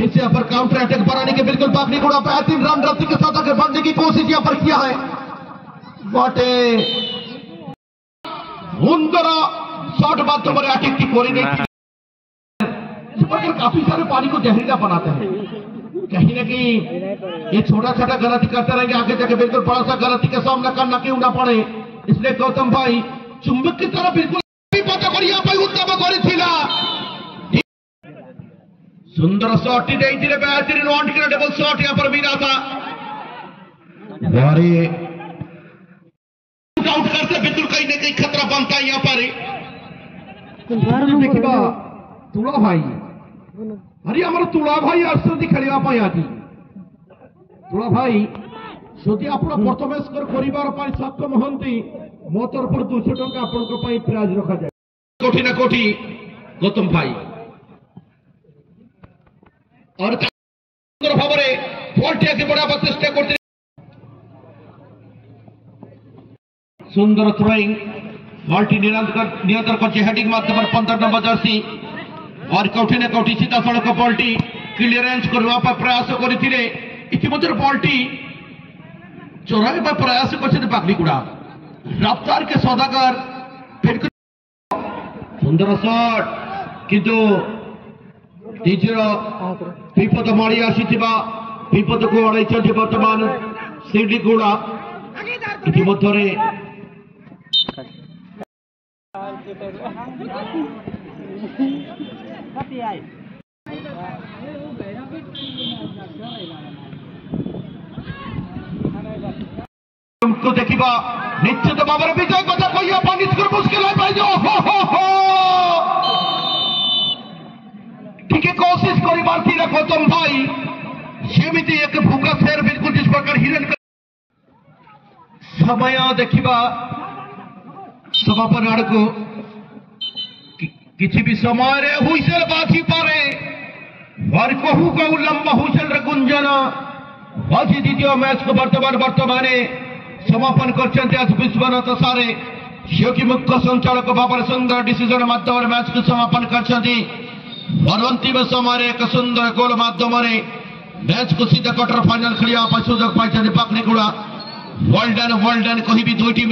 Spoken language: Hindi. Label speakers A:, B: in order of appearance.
A: फिर से यहाँ पर काउंटर अटैक बनाने के बिल्कुल पाखड़ी गुड़ा बेहतरीन रन रत्ती के साथ आगे बढ़ने की कोशिश यहाँ पर किया है। बटे सुंदर शॉट माध्यम अटैक की कोरी काफी सारे पानी को जहरीला बनाते हैं। कहीं ना कहीं ये छोटा छोटा गलती करते रहेंगे, आगे जाके बिल्कुल बड़ा सा गलती का सामना करना क्यों ना पड़े, इसलिए गौतम भाई चुंबक की तरह बिल्कुल सुंदर शॉट बेहतरीन अनक्रेडिबल शॉट यहाँ पर मिला था। आउट करते बिल्कुल कहीं ना कहीं खतरा बनता है यहाँ पर। देखिए तुला भाई, अरे हमारा तुला भाई आसती खेलिया आज तुला भाई যদি আপনার প্রথমে স্কোর করিবার পাই সক্ষম হন্তি মো তরফর 200 টাকা আপনার পাই প্রাইজ রখা যায়। কোটি না কোটি গৌতম ভাই और সুন্দর ভাবে বলটি আগে বড়াবার চেষ্টা করতে সুন্দর থ্রোইং বলটি নিয়ন্ত্রণ করছে হেডিং মাধ্যমে 15 নম্বর জার্সি और कौटी ना कौटी सीधा सड़क बॉलटी क्लियरेंस करवा प्रयास करते इतिमध्य बॉलटी चोराइबा प्रयास कर पाखड़ीगुड़ा रफ्तार के सौदागर फिर सुंदर शॉट किंतु निजर विपद माड़ी आसी विपद को अड़ाई बर्तमान सिंडीगुड़ा इतिमध्य को देखा निश्चित भाव में विजय कथा कही मुश्किल ठीक कोशिश कर गौतम भाई सेमती एक भूखा शेर बिल्कुल जिस प्रकार हिरन समय देखा समापन आड़ को किसी भी समय हुईसेल बाजी पारे और कहू कहू लंबा हुईसेल गुंजन बाजी द्वितीय मैच को वर्तमान समापन कर विश्वनाथ सारे की मुख्य संचालक भाव सुंदर डिसीजन माध्यम मैच को समापन कर अंतिम समय एक सुंदर गोल माध्यम मैच को सीधा क्वार्टर फाइनल खेलिया सुजोग पाई पाखड़ीगुड़ा वर्ल्ड एंड कही दुई टीम